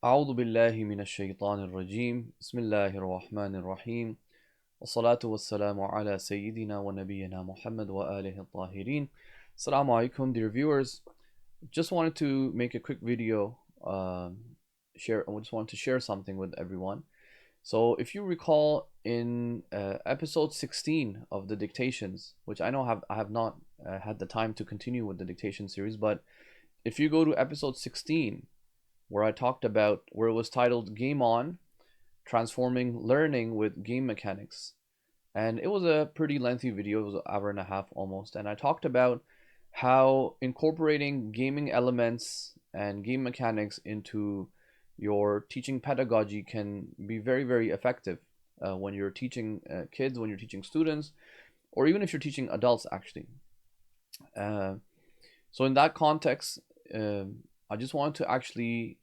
أعوذ بالله من الشيطان الرجيم بسم الله الرحمن الرحيم والصلاة والسلام على سيدنا ونبينا Muhammad وآله الطاهرين. Assalamu alaikum, dear viewers. Just wanted to make a quick video. I just wanted to share something with everyone. So, if you recall, in episode 16 of the dictations, which I have not had the time to continue with the dictation series, but if you go to episode 16, where it was titled Game On, Transforming Learning with Game Mechanics. And it was a pretty lengthy video, it was an hour and a half almost. And I talked about how incorporating gaming elements and game mechanics into your teaching pedagogy can be very, very effective when you're teaching kids, when you're teaching students, or even if you're teaching adults, actually. Uh, so, in that context, I just wanted to actually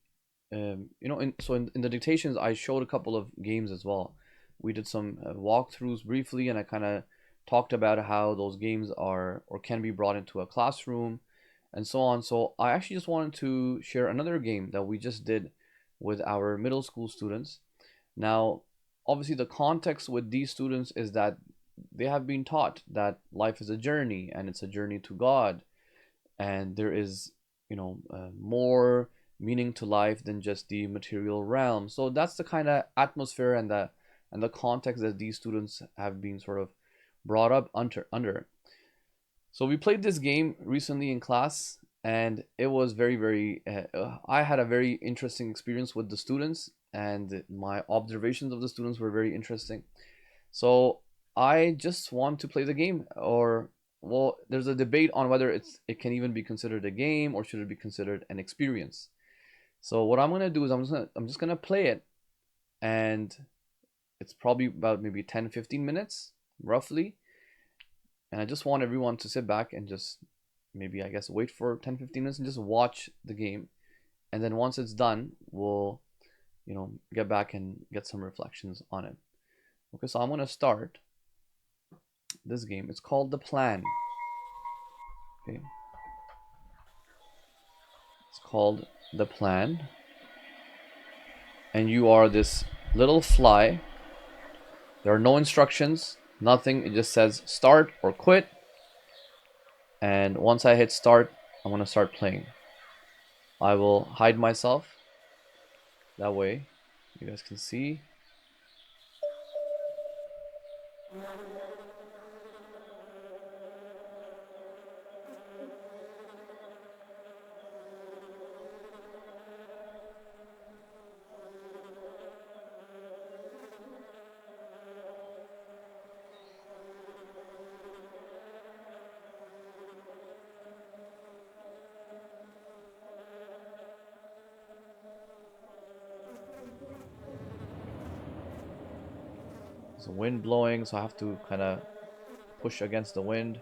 in the dictations I showed a couple of games as well. We did some walkthroughs briefly, and I kind of talked about how those games are or can be brought into a classroom and so on. So I actually just wanted to share another game that we just did with our middle school students. Now, obviously the context with these students is that they have been taught that life is a journey, and it's a journey to God, and there is more meaning to life than just the material realm. So that's the kind of atmosphere and the context that these students have been sort of brought up under. So we played this game recently in class, and it was very I had a very interesting experience with the students, and my observations of the students were very interesting. So I just want to play the game, or well, there's a debate on whether it can even be considered a game or should it be considered an experience. So what I'm gonna do is I'm just gonna play it, and it's probably about maybe 10-15 minutes roughly, and I just want everyone to sit back and just maybe, I guess, wait for 10-15 minutes and just watch the game, and then once it's done, we'll get back and get some reflections on it. Okay, so I'm gonna start this game. It's called The Plan. Okay, it's called The Plan, and you are this little fly. There are no instructions, nothing. It just says start or quit. And once I hit start, I'm going to start playing. I will hide myself. That way you guys can see. There's a wind blowing, so I have to kind of push against the wind.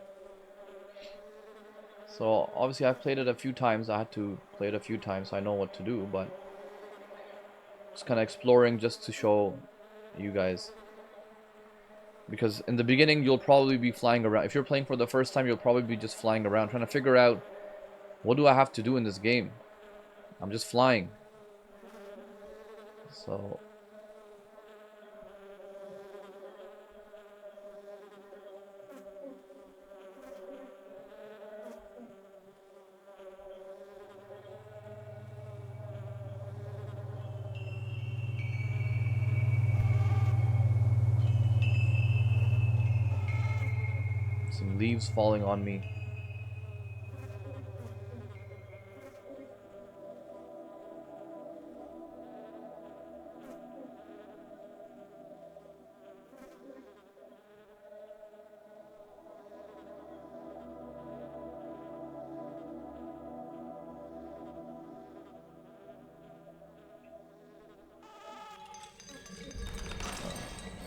So obviously I've played it a few times. I had to play it a few times so I know what to do, but just kind of exploring just to show you guys. Because in the beginning you'll probably be flying around. If you're playing for the first time, you'll probably be just flying around trying to figure out, what do I have to do in this game? I'm just flying. So some leaves falling on me.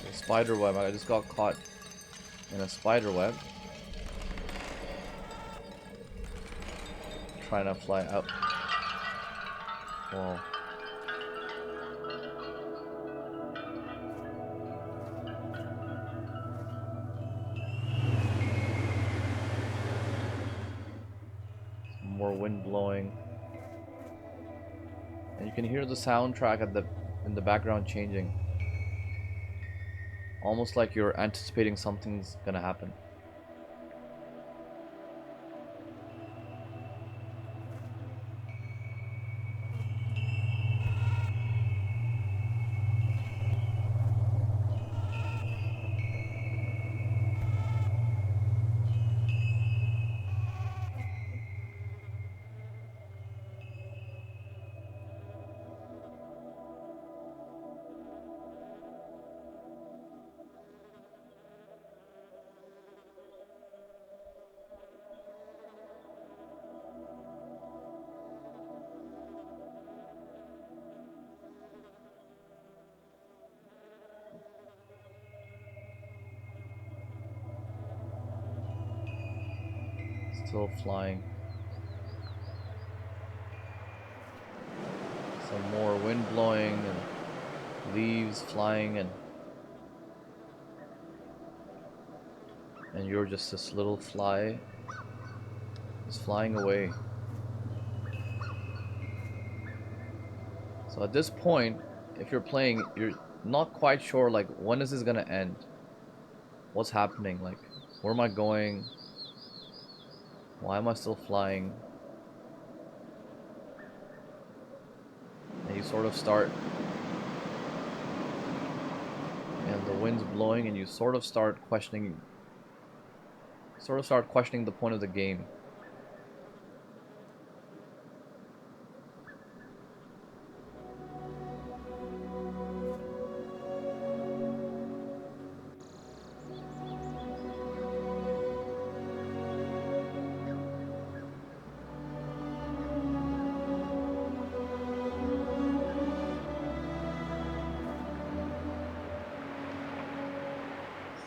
A spider web. I just got caught in a spider web. Trying to fly out. Whoa. Some more wind blowing. And you can hear the soundtrack in the background changing. Almost like you're anticipating something's gonna happen. Still flying. Some more wind blowing and leaves flying, and you're just this little fly just flying away. So at this point, if you're playing, you're not quite sure like when is this gonna end? What's happening? Like, where am I going? Why am I still flying? And you sort of start, and the wind's blowing, and you sort of start questioning the point of the game.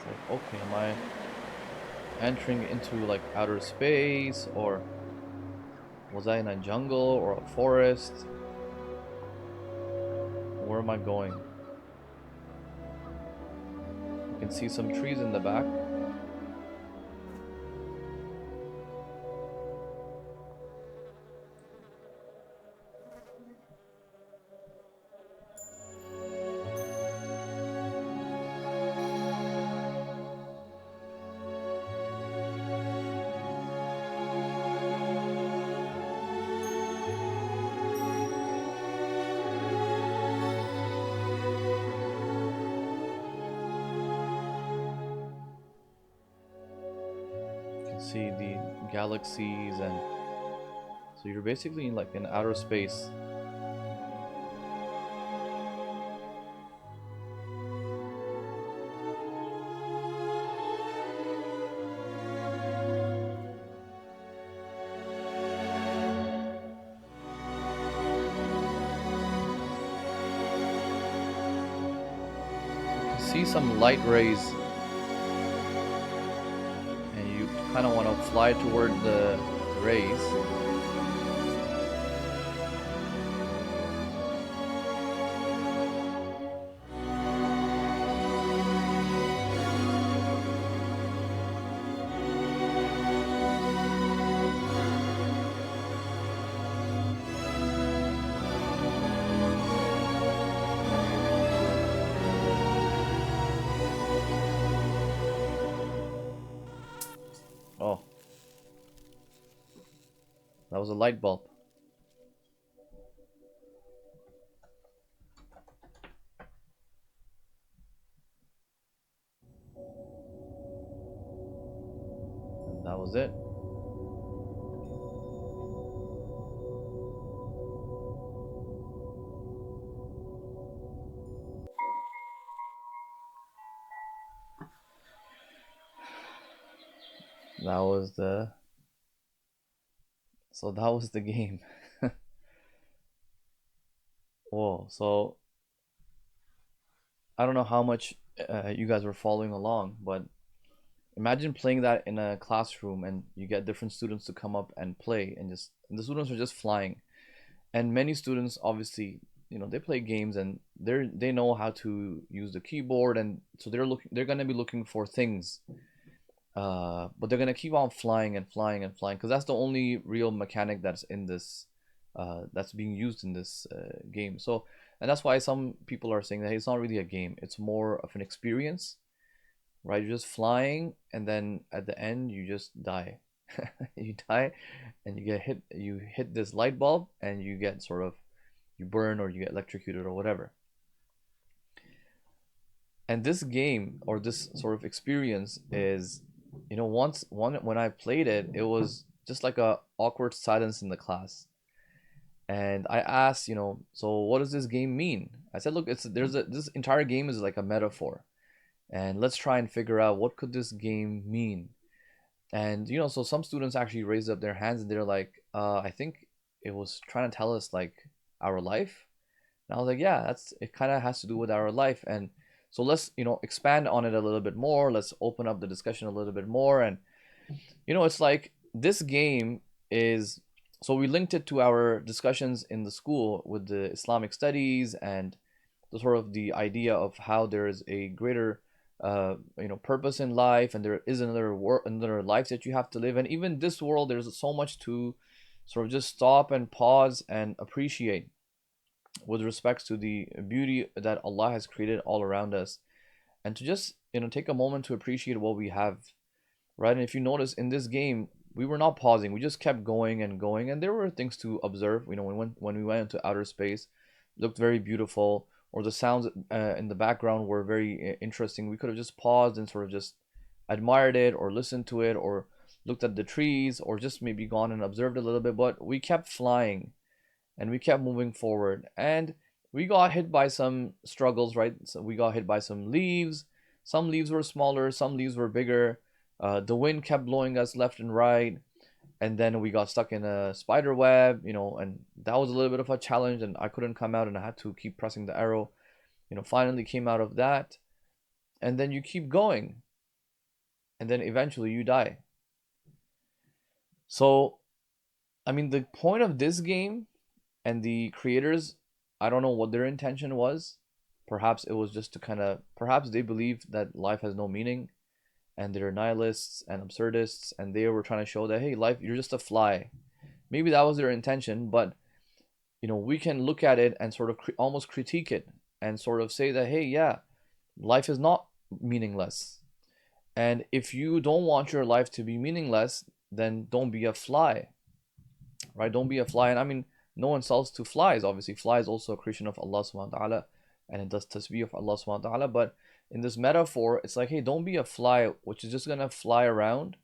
Like, okay, am I entering into like outer space, or was I in a jungle or a forest? Where am I going? You can see some trees in the back. See the galaxies, and so you're basically like in outer space. You can see some light rays, and you kind of want to fly toward the rays. Oh, that was a light bulb. And that was it. That was the So that was the game. Whoa. So I don't know how much you guys were following along, but imagine playing that in a classroom, and you get different students to come up and play, and the students are just flying. And many students obviously, they play games, and they know how to use the keyboard, and so they're going to be looking for things. But they're going to keep on flying and flying and flying, because that's the only real mechanic that's in this that's being used in this game. So, and that's why some people are saying that hey, it's not really a game, it's more of an experience, right? You're just flying, and then at the end you just die. You die, and you hit this light bulb, and you get sort of, you burn or you get electrocuted or whatever. And this game, or this sort of experience, is, when I played it, it was just like a awkward silence in the class. And I asked, so what does this game mean? I said, look, this entire game is like a metaphor, and let's try and figure out what could this game mean. And so some students actually raised up their hands, and they're like, I think it was trying to tell us like our life. And I was like, yeah, it kind of has to do with our life. And so let's, expand on it a little bit more. Let's open up the discussion a little bit more. And, it's like this game is, so we linked it to our discussions in the school with the Islamic studies and the sort of the idea of how there is a greater, purpose in life, and there is another life that you have to live. And even this world, there's so much to sort of just stop and pause and appreciate with respects to the beauty that Allah has created all around us, and to just take a moment to appreciate what we have, right? And if you notice in this game, we were not pausing, we just kept going and going, and there were things to observe. When we went into outer space, it looked very beautiful, or the sounds in the background were very interesting. We could have just paused and sort of just admired it, or listened to it, or looked at the trees, or just maybe gone and observed a little bit. But we kept flying, and we kept moving forward, and we got hit by some struggles, right? So we got hit by some leaves. Some leaves were smaller, some leaves were bigger. The wind kept blowing us left and right, and then we got stuck in a spider web, and that was a little bit of a challenge, and I couldn't come out, and I had to keep pressing the arrow. Finally came out of that, and then you keep going, and then eventually you die. So, I mean, the point of this game and the creators, I don't know what their intention was. Perhaps it was just to perhaps they believed that life has no meaning, and they're nihilists and absurdists, and they were trying to show that, hey, life, you're just a fly. Maybe that was their intention, but we can look at it and sort of almost critique it, and sort of say that, hey, yeah, life is not meaningless. And if you don't want your life to be meaningless, then don't be a fly, right? Don't be a fly. And I mean, no one sells to flies. Obviously, fly is also a creation of Allah subhanahu wa ta'ala, and it does tasbih of Allah subhanahu wa ta'ala. But in this metaphor, it's like, hey, don't be a fly which is just gonna fly around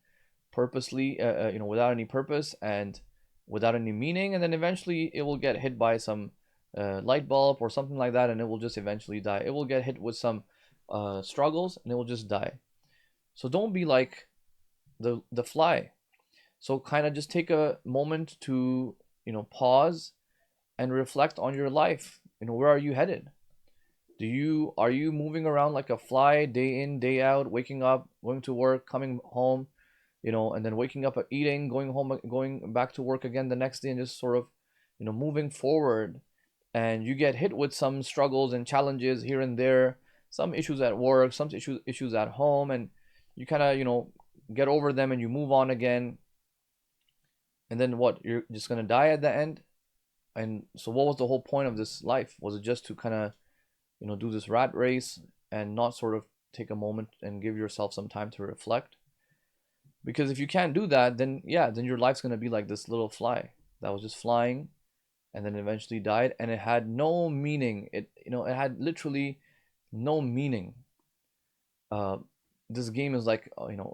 purposely, without any purpose and without any meaning, and then eventually it will get hit by some light bulb or something like that, and it will just eventually die. It will get hit with some struggles, and it will just die. So don't be like the fly. So kind of just take a moment to pause and reflect on your life. Where are you headed? Are you moving around like a fly, day in, day out, waking up, going to work, coming home, and then waking up, eating, going home, going back to work again the next day, and just sort of moving forward? And you get hit with some struggles and challenges here and there, some issues at work, some issues at home, and you kind of get over them, and you move on again. And then what? You're just gonna die at the end? And so what was the whole point of this life? Was it just to kind of do this rat race and not sort of take a moment and give yourself some time to reflect? Because if you can't do that, then yeah, then your life's going to be like this little fly that was just flying, and then eventually died, and it had no meaning. It had literally no meaning. This game is like,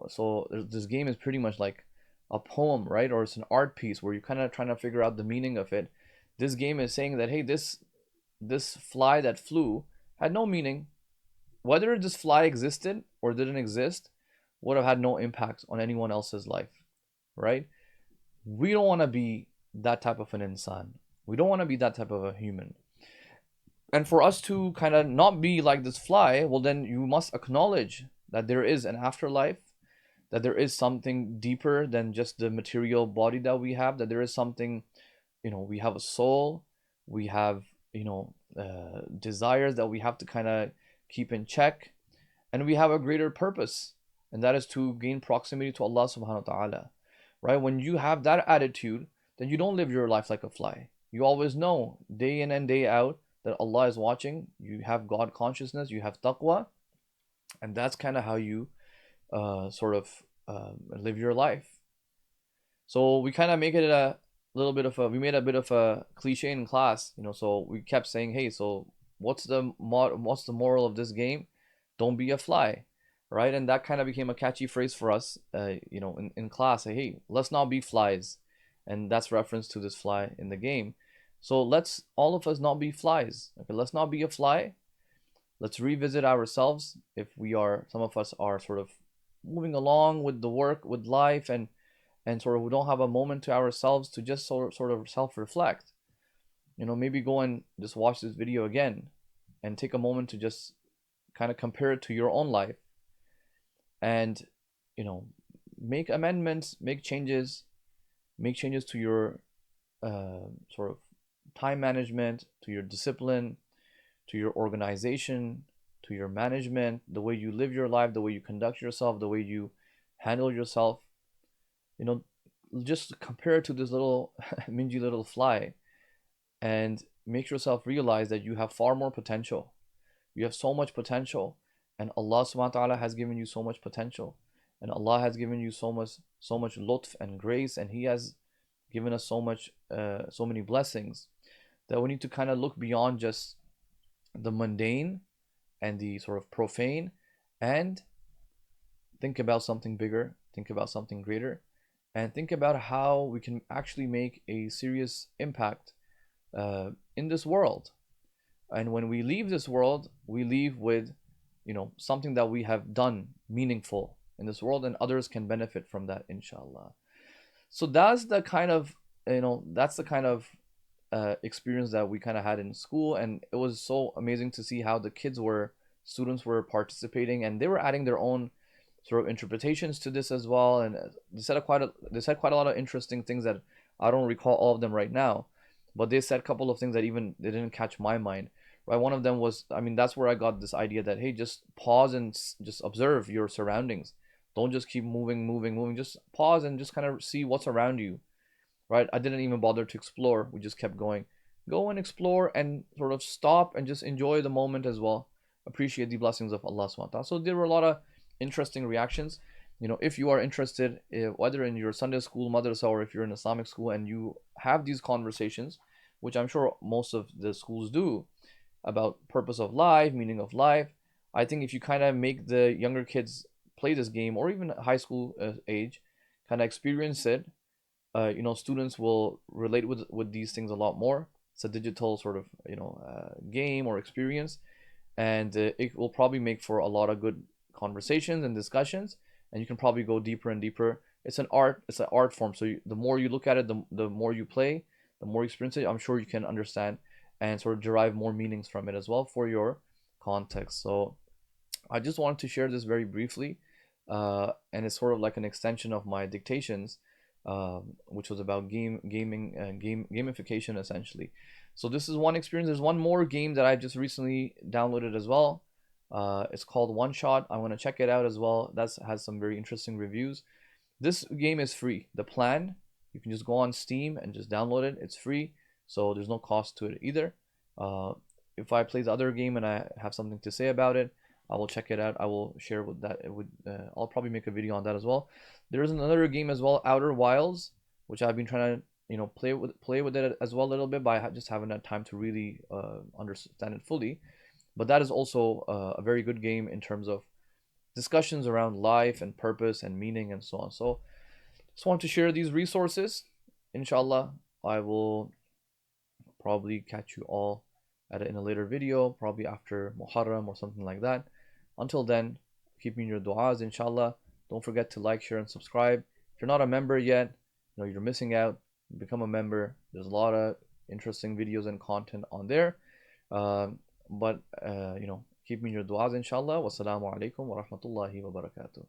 so this game is pretty much like a poem, right? Or it's an art piece where you're kind of trying to figure out the meaning of it. This game is saying that, hey, this fly that flew had no meaning. Whether this fly existed or didn't exist would have had no impact on anyone else's life, right? We don't want to be that type of an insan. We don't want to be that type of a human. And for us to kind of not be like this fly, well, then you must acknowledge that there is an afterlife, that there is something deeper than just the material body that we have, that there is something, we have a soul, we have, desires that we have to kind of keep in check, and we have a greater purpose, and that is to gain proximity to Allah subhanahu wa ta'ala, right? When you have that attitude, then you don't live your life like a fly. You always know day in and day out that Allah is watching. You have God consciousness, you have taqwa, and that's kind of how you sort of live your life. So we kind of make it a little bit of a, we made a bit of a cliche in class, you know. So we kept saying, hey, so what's the moral of this game? Don't be a fly, right? And that kind of became a catchy phrase for us, you know, in class. Say, hey, let's not be flies, and that's reference to this fly in the game. So let's all of us not be flies. Okay, let's not be a fly. Let's revisit ourselves. If we are, some of us are sort of moving along with the work, with life, and sort of we don't have a moment to ourselves to just sort of self-reflect. You know, maybe go and just watch this video again and take a moment to just kind of compare it to your own life and, you know, make amendments, make changes to your sort of time management, to your discipline, to your organization, to your management, the way you live your life, the way you conduct yourself, the way you handle yourself. You know, just compare it to this little mingy little fly and make yourself realize that you have far more potential. You have so much potential, and Allah subhanahu wa ta'ala has given you so much potential, and Allah has given you so much lutf and grace, and He has given us so many blessings, that we need to kind of look beyond just the mundane and the sort of profane, and think about something bigger, think about something greater, and think about how we can actually make a serious impact in this world. And when we leave this world, we leave with, you know, something that we have done meaningful in this world, and others can benefit from that, inshallah. So that's the kind of, you know, that's the kind of experience that we kind of had in school, and it was so amazing to see how the students were participating, and they were adding their own sort of interpretations to this as well, and they said quite a lot of interesting things that I don't recall all of them right now, but they said a couple of things that even they didn't catch my mind. Right, one of them was, I mean, that's where I got this idea that, hey, just pause and just observe your surroundings. Don't just keep moving. Just pause and just kind of see what's around you. Right, I didn't even bother to explore. We just kept going. Go and explore and sort of stop and just enjoy the moment as well. Appreciate the blessings of Allah subhanahu wa ta'ala. So there were a lot of interesting reactions. You know, if you are interested, whether in your Sunday school, madrasa, or if you're in Islamic school and you have these conversations, which I'm sure most of the schools do, about purpose of life, meaning of life, I think if you kind of make the younger kids play this game, or even high school age, kind of experience it, you know, students will relate with these things a lot more. It's a digital sort of, you know, game or experience, and it will probably make for a lot of good conversations and discussions, and you can probably go deeper and deeper. It's an art form, so the more you look at it, the more you play, the more you experience it, I'm sure you can understand and sort of derive more meanings from it as well for your context. So I just wanted to share this very briefly, and it's sort of like an extension of my dictations, which was about gamification essentially. So this is one experience. There's one more game that I just recently downloaded as well. It's called One Shot. I'm gonna check it out as well. That has some very interesting reviews. This game is free. The plan, you can just go on Steam and just download it. It's free, so there's no cost to it either. If I play the other game and I have something to say about it, I will check it out. I will share with that. I'll probably make a video on that as well. There is another game as well, Outer Wilds, which I've been trying to, you know, play with it as well a little bit, but I just haven't had time to really understand it fully. But that is also a very good game in terms of discussions around life and purpose and meaning and so on. So just want to share these resources. Inshallah, I will probably catch you all in a later video, probably after Muharram or something like that. Until then, keep me in your du'as, inshallah. Don't forget to like, share, and subscribe. If you're not a member yet, you know, you're missing out. Become a member. There's a lot of interesting videos and content on there. But you know, keep me in your du'as, inshallah. Wassalamu alaikum wa rahmatullahi wa barakatuh.